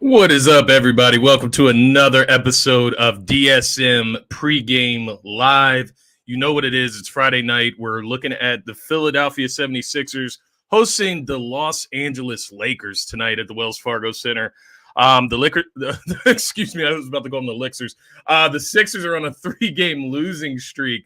What is up, everybody? Welcome to another episode of DSM Pre Game Live. You know what it is. It's Friday night. We're looking at the Philadelphia 76ers hosting the Los Angeles Lakers tonight at the Wells Fargo Center. Excuse me, I was about to call them the Lixers. The Sixers are on a 3-game losing streak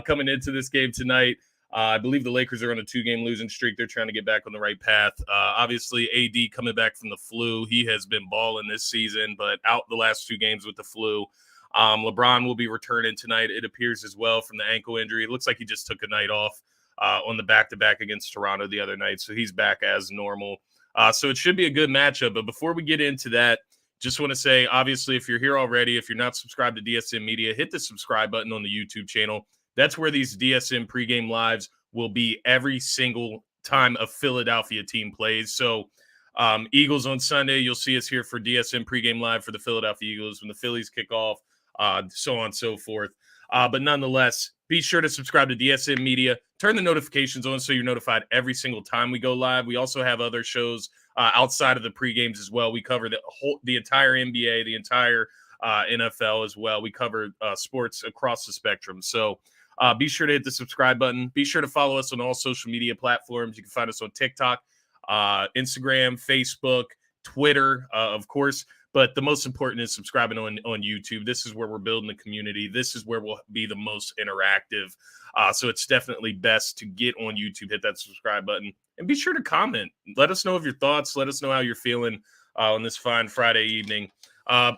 coming into this game tonight. I believe the Lakers are on a 2-game losing streak. They're trying to get back on the right path. Obviously, AD coming back from the flu. He has been balling this season, but out the last 2 games with the flu. LeBron will be returning tonight, it appears, as well, from the ankle injury. It looks like he just took a night off on the back-to-back against Toronto the other night, so he's back as normal. So it should be a good matchup. But before we get into that, just want to say, obviously, if you're here already, if you're not subscribed to DSM Media, hit the subscribe button on the YouTube channel. That's where these DSM pregame lives will be every single time a Philadelphia team plays. So Eagles on Sunday, you'll see us here for DSM pregame live for the Philadelphia Eagles when the Phillies kick off, so on and so forth. But nonetheless, be sure to subscribe to DSM Media. Turn the notifications on so you're notified every single time we go live. We also have other shows outside of the pregames as well. We cover the entire NBA, the entire NFL as well. We cover sports across the spectrum. So be sure to hit the subscribe button. Be sure to follow us on all social media platforms. You can find us on TikTok, Instagram, Facebook, Twitter, of course. But the most important is subscribing on YouTube. This is where we're building the community. This is where we'll be the most interactive. So it's definitely best to get on YouTube, hit that subscribe button, and be sure to comment. Let us know of your thoughts. Let us know how you're feeling on this fine Friday evening. A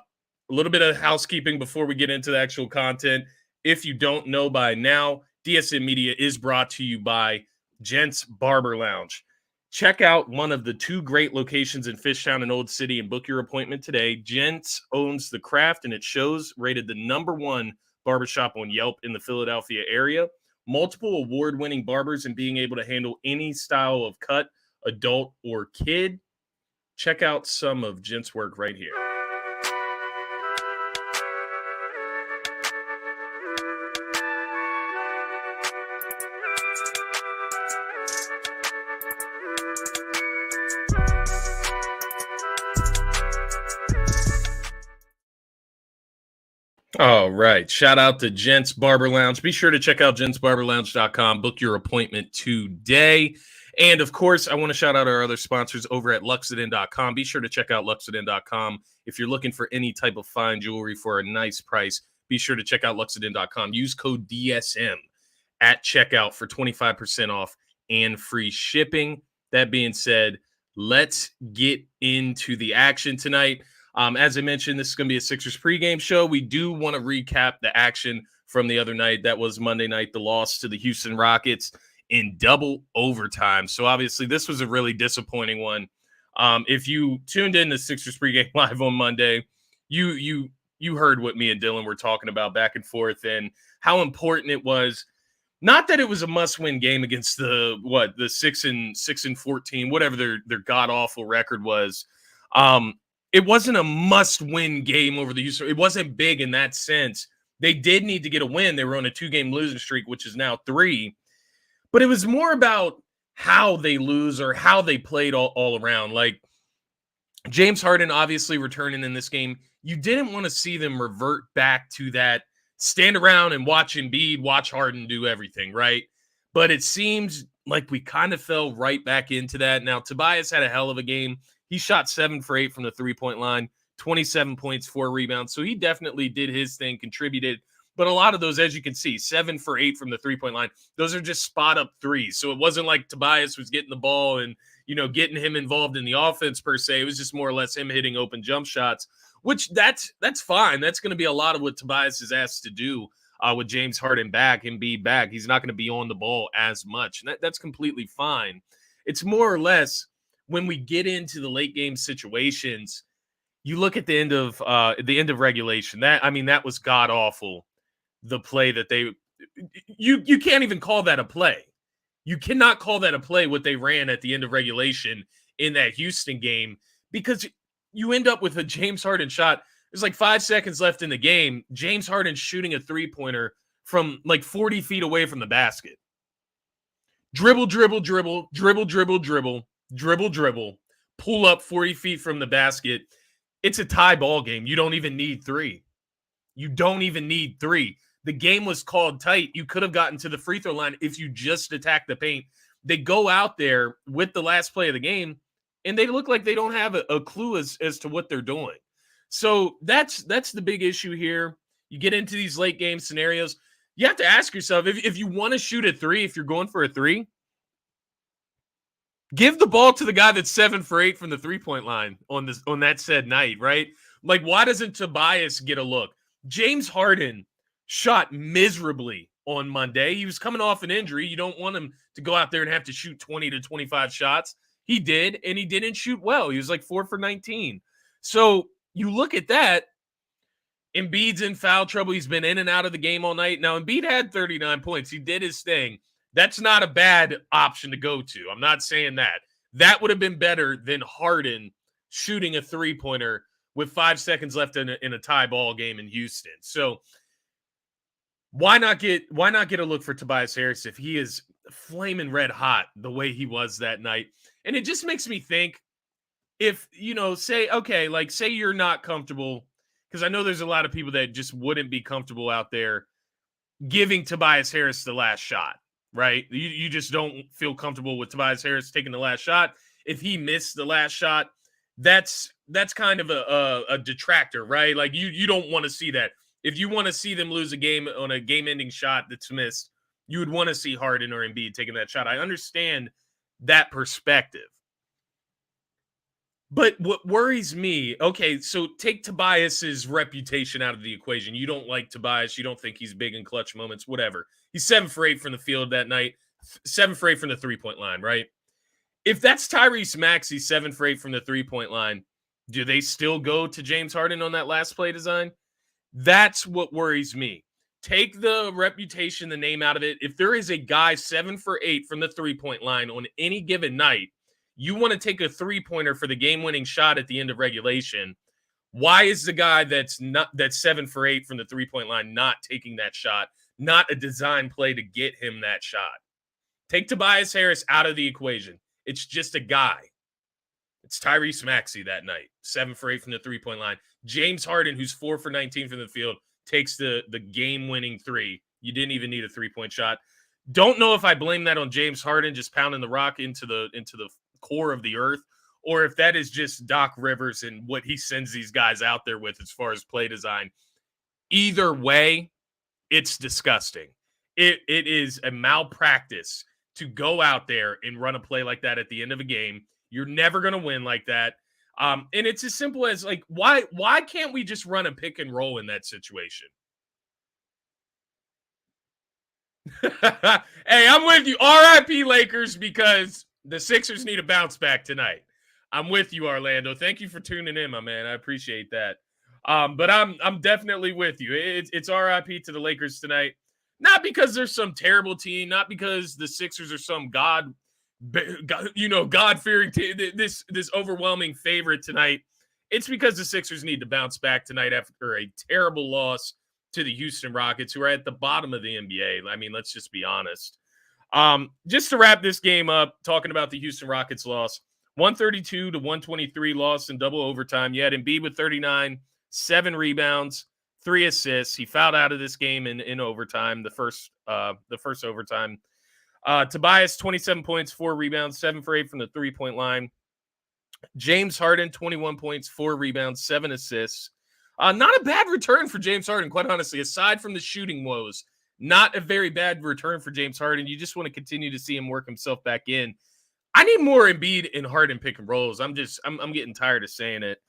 little bit of housekeeping before we get into the actual content. If you don't know by now, DSM Media is brought to you by Gents Barber Lounge. Check out one of the 2 great locations in Fishtown and Old City and book your appointment today. Gents owns the craft, and it shows, rated the #1 barbershop on Yelp in the Philadelphia area. Multiple award-winning barbers and being able to handle any style of cut, adult or kid. Check out some of Gents' work right here. All right. Shout out to Gents Barber Lounge. Be sure to check out gentsbarberlounge.com. Book your appointment today. And of course, I want to shout out our other sponsors over at luxodin.com. Be sure to check out luxodin.com. If you're looking for any type of fine jewelry for a nice price, be sure to check out luxodin.com. Use code DSM at checkout for 25% off and free shipping. That being said, let's get into the action tonight. As I mentioned, this is going to be a Sixers pregame show. We do want to recap the action from the other night. That was Monday night, the loss to the Houston Rockets in double overtime. So obviously this was a really disappointing one. If you tuned in to Sixers pregame live on Monday, you heard what me and Dylan were talking about back and forth and how important it was. Not that it was a must-win game against the 6-14, whatever their god-awful record was. It wasn't a must-win game over the Houston. It wasn't big in that sense. They did need to get a win. They were on a 2-game losing streak, which is now 3. But it was more about how they lose or how they played all around. Like, James Harden obviously returning in this game. You didn't want to see them revert back to that stand around and watch Embiid, watch Harden do everything, right? But it seems like we kind of fell right back into that. Now, Tobias had a hell of a game. He shot 7 for 8 from the three-point line, 27 points, 4 rebounds. So he definitely did his thing, contributed. But a lot of those, as you can see, 7 for 8 from the three-point line, those are just spot-up threes. So it wasn't like Tobias was getting the ball and, getting him involved in the offense per se. It was just more or less him hitting open jump shots, which that's fine. That's going to be a lot of what Tobias is asked to do with James Harden back and be back. He's not going to be on the ball as much. And that's completely fine. It's more or less when we get into the late game situations, you look at the end of regulation. That was god awful. The play that you can't even call that a play. You cannot call that a play what they ran at the end of regulation in that Houston game, because you end up with a James Harden shot. There's like 5 seconds left in the game. James Harden shooting a 3-pointer from like 40 feet away from the basket. Dribble, dribble, dribble, dribble, dribble, dribble, dribble, dribble, pull up 40 feet from the basket, It's a tie ball game. You don't even need 3. You don't even need 3. The game was called tight. You could have gotten to the free throw line if you just attacked the paint. They go out there with the last play of the game, and they look like they don't have a clue as to what they're doing. So that's the big issue here. You get into these late game scenarios. You have to ask yourself, if you want to shoot a 3, if you're going for a 3, give the ball to the guy that's 7 for 8 from the 3-point line on that said night, right? Like, why doesn't Tobias get a look? James Harden shot miserably on Monday. He was coming off an injury. You don't want him to go out there and have to shoot 20 to 25 shots. He did, and he didn't shoot well. He was like 4 for 19. So you look at that, Embiid's in foul trouble. He's been in and out of the game all night. Now, Embiid had 39 points. He did his thing. That's not a bad option to go to. I'm not saying that. That would have been better than Harden shooting a 3-pointer with 5 seconds left in a tie ball game in Houston. So why not get a look for Tobias Harris if he is flaming red hot the way he was that night? And it just makes me think, if, say you're not comfortable, because I know there's a lot of people that just wouldn't be comfortable out there giving Tobias Harris the last shot, right? You just don't feel comfortable with Tobias Harris taking the last shot. If he missed the last shot, that's kind of a detractor, right? Like, you don't want to see that. If you want to see them lose a game on a game-ending shot that's missed, you would want to see Harden or Embiid taking that shot. I understand that perspective. But what worries me, okay, so take Tobias's reputation out of the equation. You don't like Tobias. You don't think he's big in clutch moments, whatever. He's 7 for 8 from the field that night, 7 for 8 from the 3-point line, right? If that's Tyrese Maxey, 7 for 8 from the 3-point line, do they still go to James Harden on that last play design? That's what worries me. Take the reputation, the name out of it. If there is a guy 7 for 8 from the 3-point line on any given night, you want to take a 3-pointer for the game-winning shot at the end of regulation. Why is the guy that's 7 for 8 from the 3-point line not taking that shot? Not a design play to get him that shot. Take Tobias Harris out of the equation. It's just a guy. It's Tyrese Maxey that night, 7 for 8 from the 3-point line. James Harden, who's 4 for 19 from the field, takes the game-winning 3. You didn't even need a 3-point shot. Don't know if I blame that on James Harden just pounding the rock into the core of the earth, or if that is just Doc Rivers and what he sends these guys out there with as far as play design. Either way, it's disgusting. It is a malpractice to go out there and run a play like that at the end of a game. You're never going to win like that. And it's as simple as, like, why can't we just run a pick and roll in that situation? Hey, I'm with you. RIP Lakers, because the Sixers need a bounce back tonight. I'm with you, Orlando. Thank you for tuning in, my man. I appreciate that. But I'm definitely with you. It's RIP to the Lakers tonight. Not because they're some terrible team, not because the Sixers are some God-fearing team, this overwhelming favorite tonight. It's because the Sixers need to bounce back tonight after a terrible loss to the Houston Rockets, who are at the bottom of the NBA. I mean, let's just be honest. Just to wrap this game up, talking about the Houston Rockets loss, 132 to 123 loss in double overtime. You had Embiid with 39, 7 rebounds, 3 assists. He fouled out of this game in overtime, the first overtime. Tobias, 27 points, 4 rebounds, 7 for 8 from the 3-point line. James Harden, 21 points, 4 rebounds, 7 assists. Not a bad return for James Harden, quite honestly. Aside from the shooting woes, not a very bad return for James Harden. You just want to continue to see him work himself back in. I need more Embiid and Harden pick and rolls. I'm getting tired of saying it.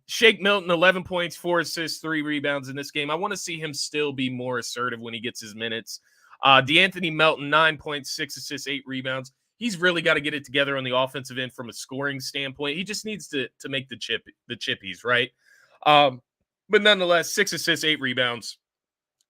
Shake Milton, 11 points, 4 assists, 3 rebounds in this game. I want to see him still be more assertive when he gets his minutes. DeAnthony Melton, 9 points, 6 assists, 8 rebounds. He's really got to get it together on the offensive end from a scoring standpoint. He just needs to make the chippies, right? But nonetheless, 6 assists, 8 rebounds.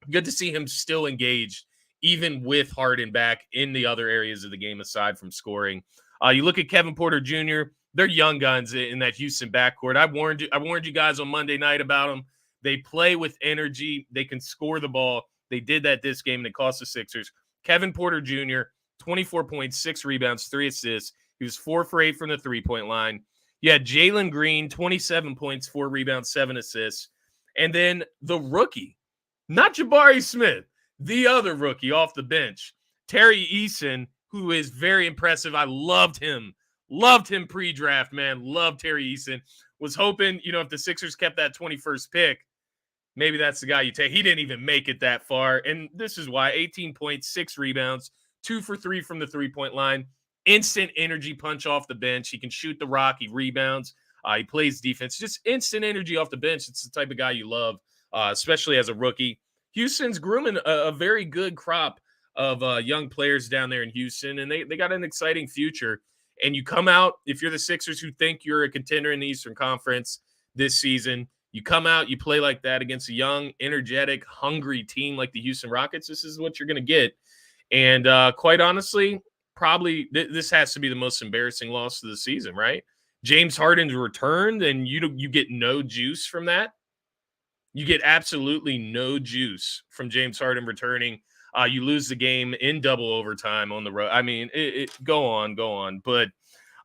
Good to see him still engaged, even with Harden back in the other areas of the game aside from scoring. You look at Kevin Porter Jr., they're young guns in that Houston backcourt. I warned you guys on Monday night about them. They play with energy. They can score the ball. They did that this game, and it cost the Sixers. Kevin Porter Jr., 24 points, 6 rebounds, 3 assists. He was 4 for 8 from the 3-point line. Yeah, Jalen Green, 27 points, 4 rebounds, 7 assists. And then the rookie, not Jabari Smith, the other rookie off the bench, Terry Eason, who is very impressive. I loved him. Loved him pre-draft, man. Loved Terry Eason. Was hoping, if the Sixers kept that 21st pick, maybe that's the guy you take. He didn't even make it that far. And this is why 18 points, 6 rebounds, 2 for 3 from the three-point line. Instant energy punch off the bench. He can shoot the rock. He rebounds. He plays defense. Just instant energy off the bench. It's the type of guy you love, especially as a rookie. Houston's grooming a very good crop of young players down there in Houston, and they got an exciting future. And you come out, if you're the Sixers who think you're a contender in the Eastern Conference this season, you come out, you play like that against a young, energetic, hungry team like the Houston Rockets, this is what you're going to get. And quite honestly, probably this has to be the most embarrassing loss of the season, right? James Harden's returned, and you get no juice from that. You get absolutely no juice from James Harden returning. You lose the game in double overtime on the road. I mean, go on. But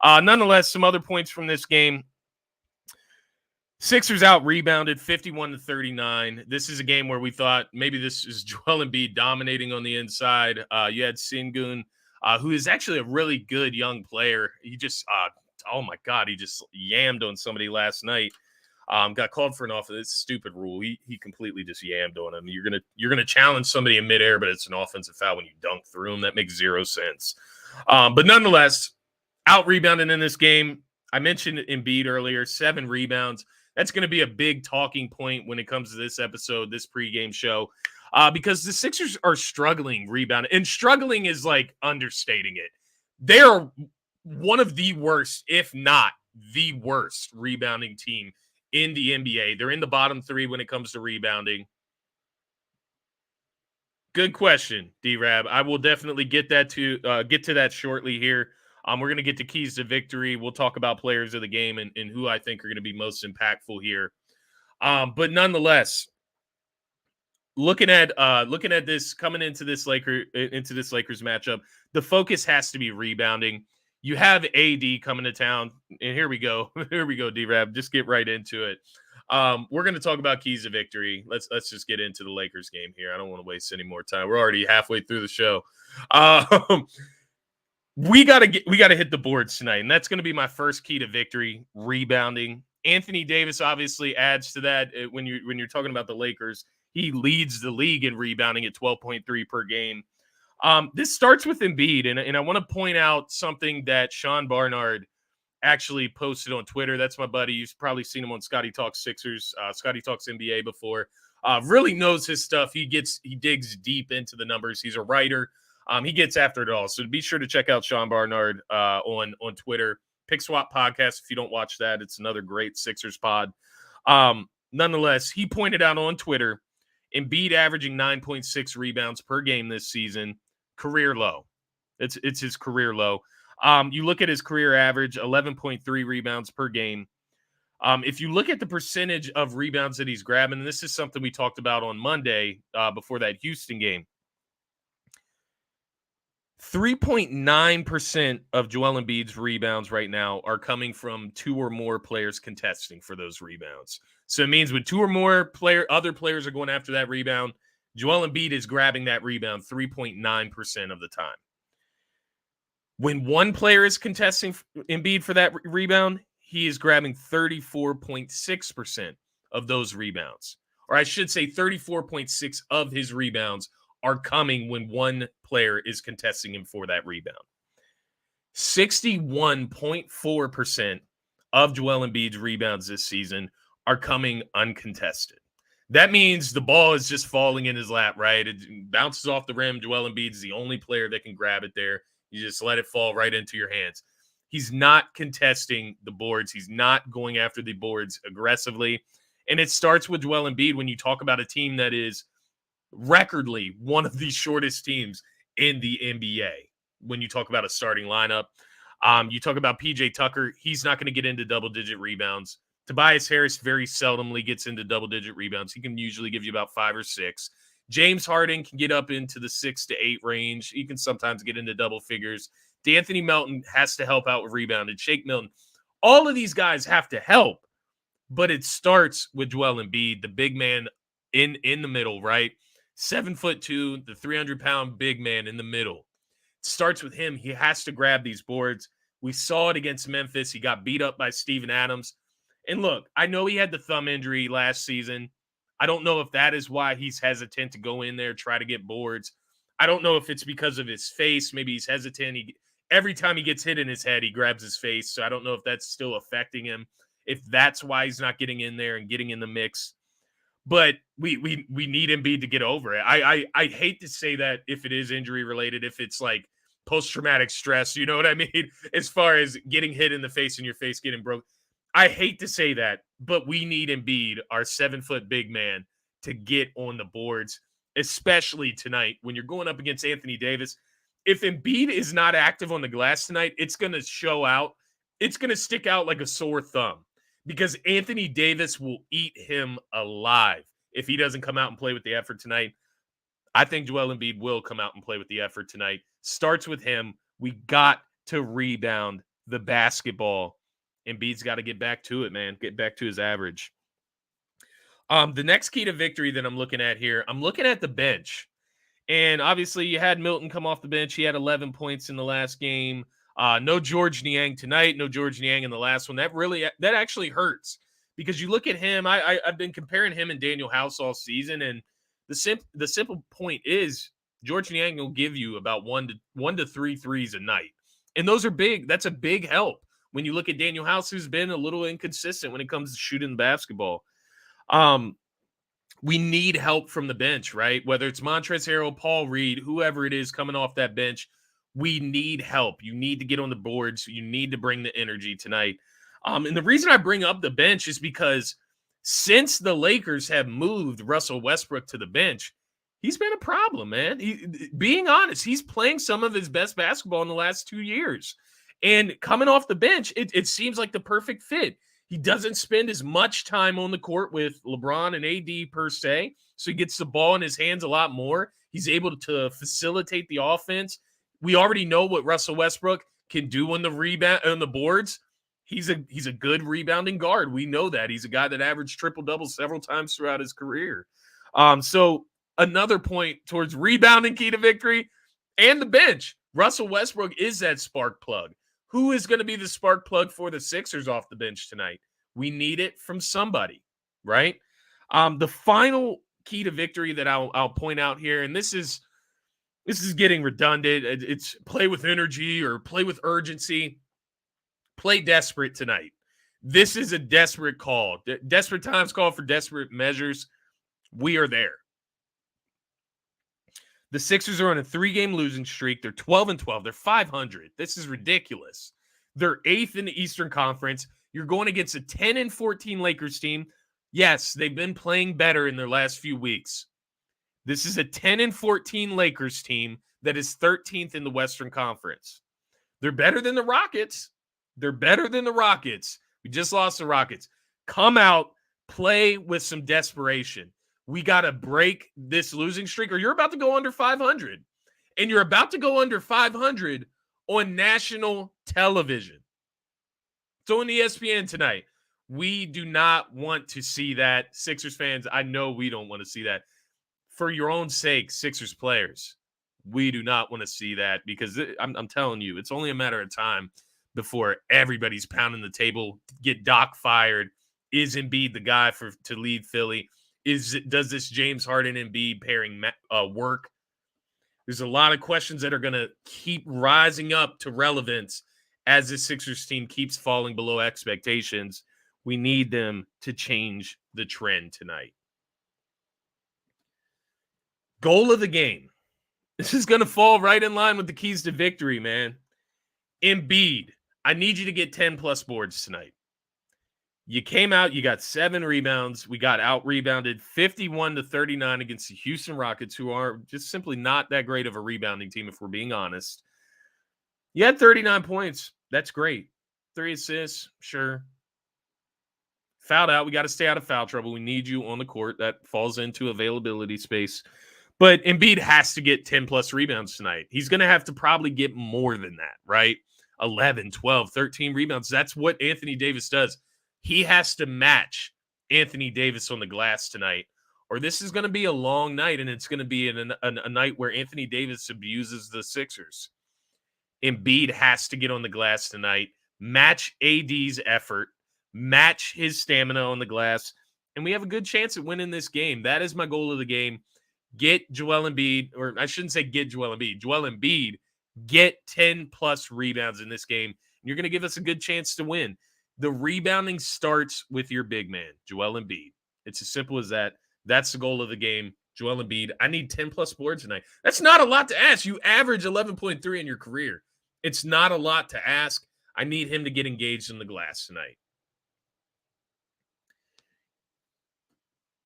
nonetheless, some other points from this game. Sixers out rebounded 51-39. This is a game where we thought maybe this is Joel Embiid dominating on the inside. You had Sengun, who is actually a really good young player. He just, oh my God, he just yammed on somebody last night. Got called for an offensive stupid rule. He completely just yammed on him. You're gonna challenge somebody in midair, but it's an offensive foul when you dunk through him. That makes zero sense. But nonetheless, out rebounding in this game. I mentioned Embiid earlier, 7 rebounds. That's going to be a big talking point when it comes to this episode, this pregame show, because the Sixers are struggling rebounding, and struggling is like understating it. They are one of the worst, if not the worst, rebounding team in the NBA. They're in the bottom 3 when it comes to rebounding. Good question, D-Rab. I will definitely get to that shortly here. We're going to get to keys to victory. We'll talk about players of the game and who I think are going to be most impactful here. But nonetheless, looking at this coming into this Lakers matchup, the focus has to be rebounding. You have AD coming to town, and here we go. Here we go, D-Rab. Just get right into it. We're going to talk about keys to victory. Let's just get into the Lakers game here. I don't want to waste any more time. We're already halfway through the show. We gotta hit the boards tonight, and that's going to be my first key to victory: rebounding. Anthony Davis obviously adds to that. When you're talking about the Lakers, he leads the league in rebounding at 12.3 per game. This starts with Embiid, and I want to point out something that Sean Barnard actually posted on Twitter. That's my buddy. You've probably seen him on Scotty Talks Sixers, Scotty Talks NBA before. Really knows his stuff. He digs deep into the numbers. He's a writer. He gets after it all. So be sure to check out Sean Barnard on Twitter. Pick Swap Podcast. If you don't watch that, it's another great Sixers pod. Nonetheless, he pointed out on Twitter, Embiid averaging 9.6 rebounds per game this season, career low. It's his career low. You look at his career average, 11.3 rebounds per game. If you look at the percentage of rebounds that he's grabbing, and this is something we talked about on Monday before that Houston game, 3.9% of Joel Embiid's rebounds right now are coming from 2 or more players contesting for those rebounds. So it means when 2 or more other players are going after that rebound, Joel Embiid is grabbing that rebound 3.9% of the time. When one player is contesting Embiid for that rebound, he is grabbing 34.6% of those rebounds. Or I should say 34.6 of his rebounds are coming when one player is contesting him for that rebound. 61.4% of Joel Embiid's rebounds this season are coming uncontested. That means the ball is just falling in his lap, right? It bounces off the rim. Joel Embiid's the only player that can grab it there. You just let it fall right into your hands. He's not contesting the boards. He's not going after the boards aggressively. And it starts with Joel Embiid when you talk about a team that is recordly one of the shortest teams in the NBA. When you talk about a starting lineup, you talk about PJ Tucker, he's not going to get into double-digit rebounds. Tobias Harris very seldomly gets into double-digit rebounds. He can usually give you about 5 or 6. James Harden can get up into the 6 to 8 range. He can sometimes get into double figures. D'Anthony Melton has to help out with rebounding. Shake Milton. All of these guys have to help, but it starts with Joel Embiid, the big man in the middle, right? 7'2", the 300-pound big man in the middle. It starts with him. He has to grab these boards. We saw it against Memphis. He got beat up by Steven Adams. And look, I know he had the thumb injury last season. I don't know if that is why he's hesitant to go in there, try to get boards. I don't know if it's because of his face. Maybe he's hesitant. Every time he gets hit in his head, he grabs his face. So I don't know if that's still affecting him, if that's why he's not getting in there and getting in the mix. But we need Embiid to get over it. I hate to say that if it is injury related, if it's like post-traumatic stress, you know what I mean? As far as getting hit in the face and your face getting broke. I hate to say that, but we need Embiid, our 7-foot big man, to get on the boards, especially tonight when you're going up against Anthony Davis. If Embiid is not active on the glass tonight, it's going to show out. It's going to stick out like a sore thumb because Anthony Davis will eat him alive if he doesn't come out and play with the effort tonight. I think Joel Embiid will come out and play with the effort tonight. Starts with him. We got to rebound the basketball. Embiid's got to get back to it, man. Get back to his average. The next key to victory that I'm looking at here, I'm looking at the bench. And obviously you had Milton come off the bench. He had 11 points in the last game. No George Niang tonight. No George Niang in the last one. That actually hurts because you look at him. I've been comparing him and Daniel House all season. And the simple point is George Niang will give you about one to three threes a night. And those are big. That's a big help. When you look at Daniel House, who's been a little inconsistent when it comes to shooting basketball. We need help from the bench, right? Whether it's Montrezl Harrell, Paul Reed, whoever it is coming off that bench, we need help. You need to get on the boards. You need to bring the energy tonight. And the reason I bring up the bench is because since the Lakers have moved Russell Westbrook to the bench, he's been a problem, man. Being honest, he's playing some of his best basketball in the last 2 years. And coming off the bench, it seems like the perfect fit. He doesn't spend as much time on the court with LeBron and AD per se, so he gets the ball in his hands a lot more. He's able to facilitate the offense. We already know what Russell Westbrook can do on the rebound on the boards. He's a good rebounding guard. We know that. He's a guy that averaged triple-doubles several times throughout his career. So another point towards rebounding key to victory and the bench. Russell Westbrook is that spark plug. Who is going to be the spark plug for the Sixers off the bench tonight? We need it from somebody, right? The final key to victory that I'll point out here, and this is getting redundant. It's play with energy or play with urgency. Play desperate tonight. This is a desperate call. Desperate times call for desperate measures. We are there. The Sixers are on a 3-game losing streak. They're 12-12. They're 500. This is ridiculous. They're 8th in the Eastern Conference. You're going against a 10-14 Lakers team. Yes, they've been playing better in their last few weeks. This is a 10-14 Lakers team that is 13th in the Western Conference. They're better than the Rockets. They're better than the Rockets. We just lost the Rockets. Come out, play with some desperation. We got to break this losing streak, or you're about to go under 500. And you're about to go under 500 on national television. It's on ESPN tonight. We do not want to see that. Sixers fans, I know we don't want to see that. For your own sake, Sixers players, we do not want to see that because I'm telling you, it's only a matter of time before everybody's pounding the table, get Doc fired. Is Embiid the guy to lead Philly? Does this James Harden and Embiid pairing work? There's a lot of questions that are going to keep rising up to relevance as the Sixers team keeps falling below expectations. We need them to change the trend tonight. Goal of the game. This is going to fall right in line with the keys to victory, man. Embiid, I need you to get 10-plus boards tonight. You came out, you got 7 rebounds. We got out-rebounded 51-39 against the Houston Rockets, who are just simply not that great of a rebounding team, if we're being honest. You had 39 points. That's great. 3 assists, sure. Fouled out. We got to stay out of foul trouble. We need you on the court. That falls into availability space. But Embiid has to get 10-plus rebounds tonight. He's going to have to probably get more than that, right? 11, 12, 13 rebounds. That's what Anthony Davis does. He has to match Anthony Davis on the glass tonight, or this is going to be a long night, and it's going to be a night where Anthony Davis abuses the Sixers. Embiid has to get on the glass tonight, match AD's effort, match his stamina on the glass, and we have a good chance at winning this game. That is my goal of the game. Get Joel Embiid, or I shouldn't say get Joel Embiid. Joel Embiid, get 10-plus rebounds in this game. And you're going to give us a good chance to win. The rebounding starts with your big man, Joel Embiid. It's as simple as that. That's the goal of the game. Joel Embiid, I need 10-plus boards tonight. That's not a lot to ask. You average 11.3 in your career. It's not a lot to ask. I need him to get engaged in the glass tonight.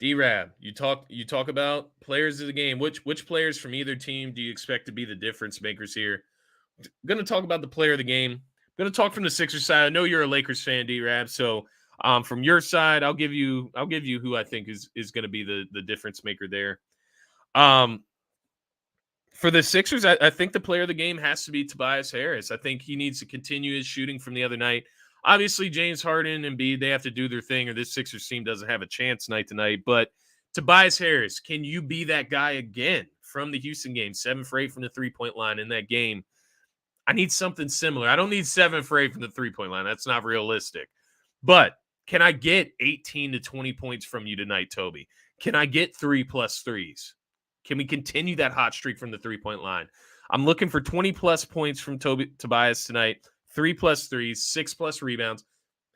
D-Rab, you talk about players of the game. Which players from either team do you expect to be the difference makers here? I'm going to talk about the player of the game. I'm going to talk from the Sixers side. I know you're a Lakers fan, D-Rab, so from your side, I'll give you who I think is going to be the difference maker there. For the Sixers, I think the player of the game has to be Tobias Harris. I think he needs to continue his shooting from the other night. Obviously, James Harden and Embiid, they have to do their thing, or this Sixers team doesn't have a chance night to night. But Tobias Harris, can you be that guy again from the Houston game? 7 for 8 from the three-point line in that game. I need something similar. I don't need 7 for 8 from the three-point line. That's not realistic. But can I get 18 to 20 points from you tonight, Toby? Can I get 3+ threes? Can we continue that hot streak from the three-point line? I'm looking for 20-plus points from Tobias tonight, 3+ threes, 6+ rebounds.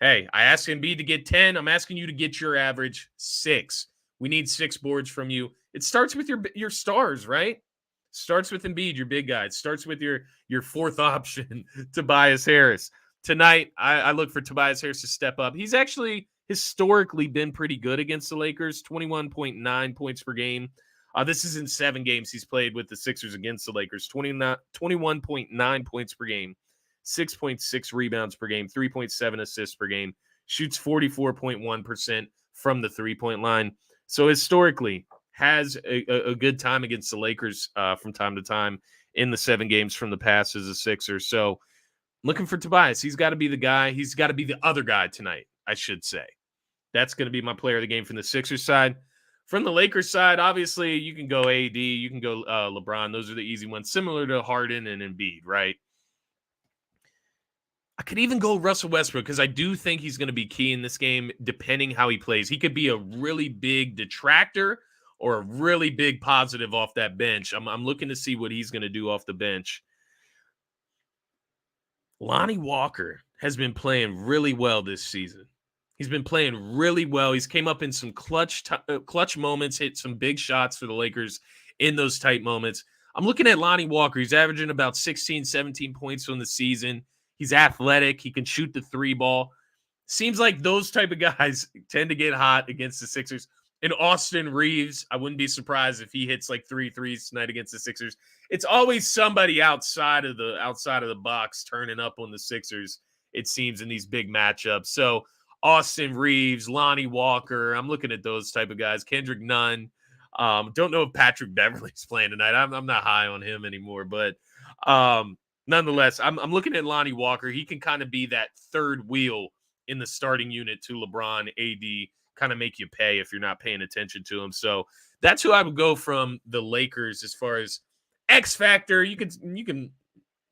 Hey, I asked Embiid to get 10. I'm asking you to get your average 6. We need 6 boards from you. It starts with your stars, right? Starts with Embiid, your big guy. It starts with your fourth option, Tobias Harris. Tonight, I look for Tobias Harris to step up. He's actually historically been pretty good against the Lakers, 21.9 points per game. This is in 7 games he's played with the Sixers against the Lakers, 21.9 points per game, 6.6 rebounds per game, 3.7 assists per game, shoots 44.1% from the three-point line. So historically, has a good time against the Lakers from time to time in the 7 games from the past as a Sixer. So looking for Tobias. He's got to be the guy. He's got to be the other guy tonight, I should say. That's going to be my player of the game from the Sixers side. From the Lakers side, obviously, you can go AD, you can go LeBron. Those are the easy ones, similar to Harden and Embiid, right? I could even go Russell Westbrook because I do think he's going to be key in this game, depending how he plays. He could be a really big detractor or a really big positive off that bench. I'm looking to see what he's going to do off the bench. Lonnie Walker has been playing really well this season. He's been playing really well. He's came up in some clutch moments, hit some big shots for the Lakers in those tight moments. I'm looking at Lonnie Walker. He's averaging about 16, 17 points on the season. He's athletic. He can shoot the 3 ball. Seems like those type of guys tend to get hot against the Sixers. And Austin Reeves, I wouldn't be surprised if he hits like 3 threes tonight against the Sixers. It's always somebody outside of the box turning up on the Sixers, it seems, in these big matchups. So Austin Reeves, Lonnie Walker, I'm looking at those type of guys. Kendrick Nunn. Don't know if Patrick Beverley's playing tonight. I'm not high on him anymore, but nonetheless, I'm looking at Lonnie Walker. He can kind of be that third wheel in the starting unit to LeBron, AD, kind of make you pay if you're not paying attention to him. So that's who I would go from the Lakers as far as X factor. You can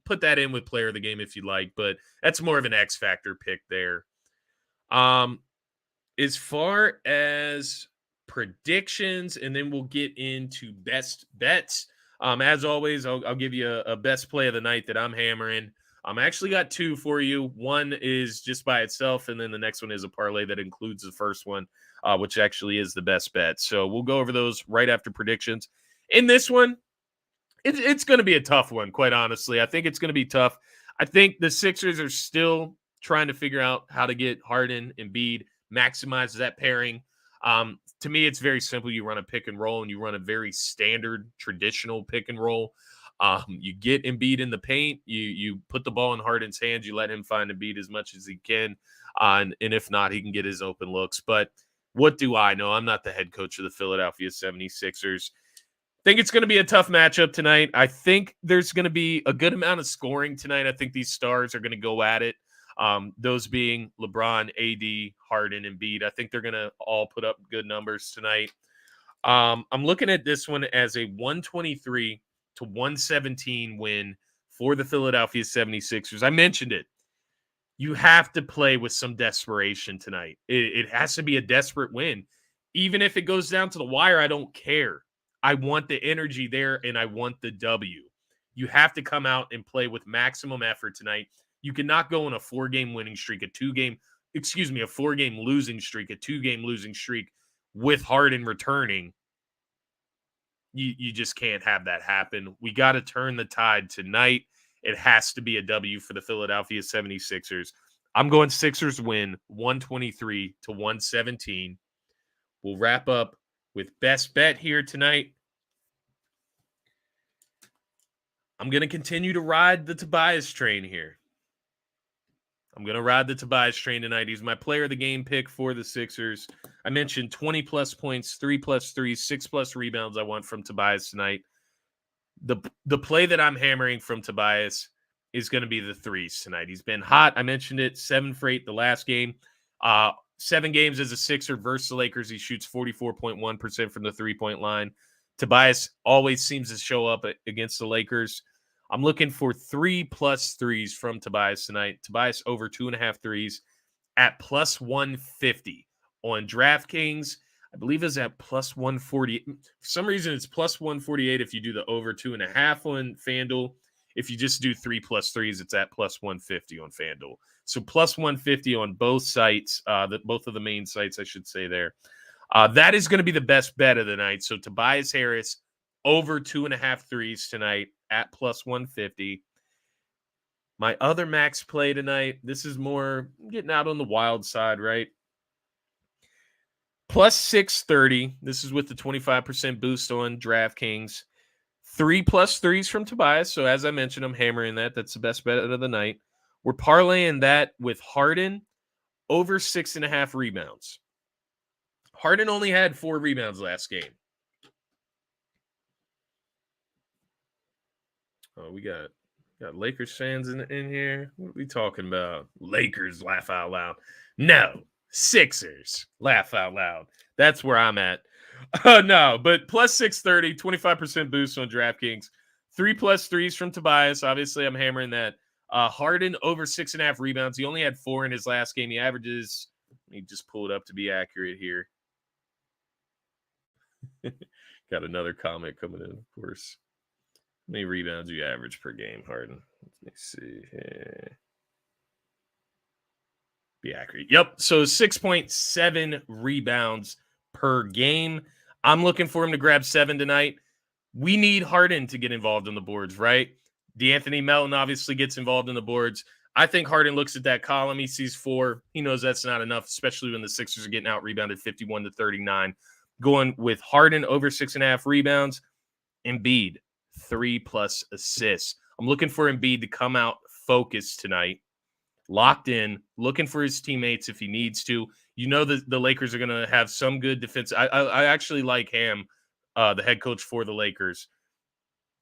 put that in with player of the game if you like, but that's more of an X factor pick there. As far as predictions, and then we'll get into best bets. As always, I'll give you a best play of the night that I'm hammering. I actually got 2 for you. One is just by itself, and then the next one is a parlay that includes the first one, which actually is the best bet. So we'll go over those right after predictions. In this one, it's going to be a tough one, quite honestly. I think it's going to be tough. I think the Sixers are still trying to figure out how to get Harden and Embiid, maximize that pairing. To me, it's very simple. You run a pick and roll, and you run a very standard, traditional pick and roll. You get Embiid in the paint. You put the ball in Harden's hands. You let him find Embiid as much as he can. And if not, he can get his open looks. But what do I know? I'm not the head coach of the Philadelphia 76ers. think it's going to be a tough matchup tonight. I think there's going to be a good amount of scoring tonight. I think these stars are going to go at it. Those being LeBron, AD, Harden, and Embiid. I think they're going to all put up good numbers tonight. I'm looking at this one as a 123 to 117 win for the Philadelphia 76ers. I mentioned it. You have to play with some desperation tonight. It has to be a desperate win. Even if it goes down to the wire, I don't care. I want the energy there, and I want the W. You have to come out and play with maximum effort tonight. You cannot go on a 4-game winning streak, a 4-game losing streak, a 2-game losing streak with Harden returning. You just can't have that happen. We got to turn the tide tonight. It has to be a W for the Philadelphia 76ers. I'm going Sixers win 123 to 117. We'll wrap up with best bet here tonight. I'm going to continue to ride the Tobias train here. I'm going to ride the Tobias train tonight. He's my player of the game pick for the Sixers. I mentioned 20-plus points, 3-plus threes, 6-plus rebounds I want from Tobias tonight. The play that I'm hammering from Tobias is going to be the threes tonight. He's been hot. I mentioned it, 7 for 8 the last game. 7 games as a Sixer versus the Lakers. He shoots 44.1% from the three-point line. Tobias always seems to show up against the Lakers. I'm looking for 3-plus threes from Tobias tonight. Tobias over 2.5 threes at plus 150 on DraftKings. I believe is at plus 140. For some reason, it's plus 148 if you do the over 2.5 on FanDuel. If you just do 3-plus threes, it's at plus 150 on FanDuel. So plus 150 on both sites, both of the main sites, I should say there. That is going to be the best bet of the night. So Tobias Harris over 2.5 threes tonight at plus 150. My other max play tonight, this is more getting out on the wild side, right? Plus 630. This is with the 25% boost on DraftKings. 3-plus threes from Tobias. So as I mentioned, I'm hammering that. That's the best bet of the night. We're parlaying that with Harden over 6.5 rebounds. Harden only had 4 rebounds last game. Oh, we got Lakers fans in here. What are we talking about? Lakers, laugh out loud. No, Sixers, laugh out loud. That's where I'm at. No, but plus 630, 25% boost on DraftKings. 3-plus threes from Tobias. Obviously, I'm hammering that. Harden over 6.5 rebounds. He only had 4 in his last game. He averages, let me just pull it up to be accurate here. Got another comment coming in, of course. How many rebounds do you average per game, Harden? Let me see here. Be accurate. Yep. So 6.7 rebounds per game. I'm looking for him to grab 7 tonight. We need Harden to get involved in the boards, right? DeAnthony Melton obviously gets involved in the boards. I think Harden looks at that column. He sees 4. He knows that's not enough, especially when the Sixers are getting out rebounded 51 to 39. Going with Harden over 6.5 rebounds. Embiid, 3-plus assists. I'm looking for Embiid to come out focused tonight, locked in, looking for his teammates if he needs to. You know the Lakers are going to have some good defense. I actually like Ham, the head coach for the Lakers.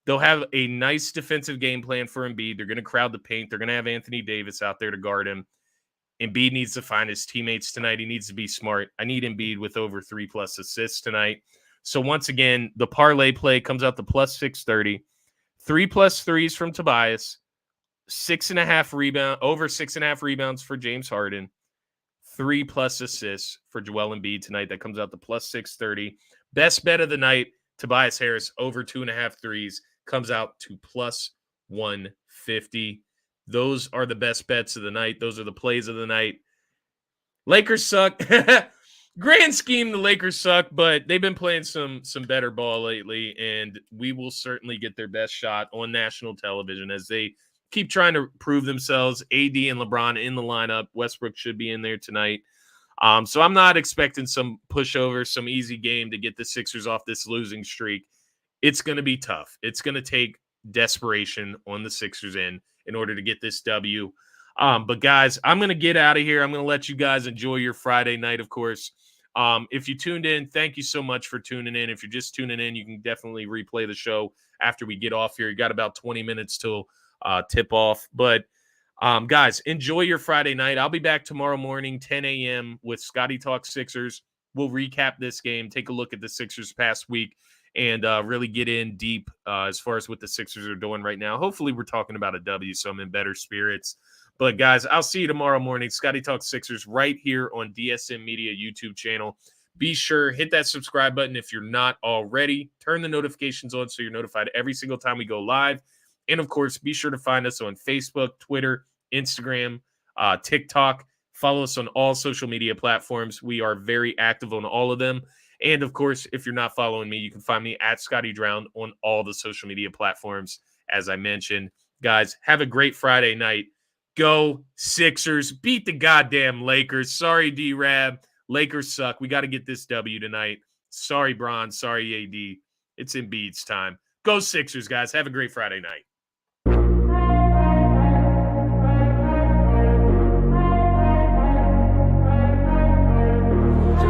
They'll have a nice defensive game plan for Embiid. They're going to crowd the paint. They're going to have Anthony Davis out there to guard him. Embiid needs to find his teammates tonight. He needs to be smart. I need Embiid with over 3-plus assists tonight. So once again, the parlay play comes out to plus 630. 3-plus threes from Tobias. 6.5 rebounds for James Harden. 3-plus assists for Joel Embiid tonight. That comes out to plus 630. Best bet of the night, Tobias Harris over 2.5 threes, comes out to plus 150. Those are the best bets of the night. Those are the plays of the night. Lakers suck. Grand scheme, the Lakers suck, but they've been playing some better ball lately, and we will certainly get their best shot on national television as they keep trying to prove themselves. AD and LeBron in the lineup. Westbrook should be in there tonight. So I'm not expecting some pushover, some easy game to get the Sixers off this losing streak. It's going to be tough. It's going to take desperation on the Sixers in order to get this W. But guys, I'm going to get out of here. I'm going to let you guys enjoy your Friday night, of course. If you tuned in, thank you so much for tuning in. If you're just tuning in, you can definitely replay the show after we get off here. You got about 20 minutes till tip off. But guys, enjoy your Friday night. I'll be back tomorrow morning, 10 a.m. with Scotty Talk Sixers. We'll recap this game, take a look at the Sixers past week, and really get in deep as far as what the Sixers are doing right now. Hopefully we're talking about a W, so I'm in better spirits. But, guys, I'll see you tomorrow morning. Scotty Talk Sixers right here on DSM Media YouTube channel. Be sure, hit that subscribe button if you're not already. Turn the notifications on so you're notified every single time we go live. And, of course, be sure to find us on Facebook, Twitter, Instagram, TikTok. Follow us on all social media platforms. We are very active on all of them. And, of course, if you're not following me, you can find me at Scotty Drown on all the social media platforms, as I mentioned. Guys, have a great Friday night. Go Sixers. Beat the goddamn Lakers. Sorry, D-Rab. Lakers suck. We got to get this W tonight. Sorry, Bron. Sorry, AD. It's Embiid's time. Go Sixers, guys. Have a great Friday night.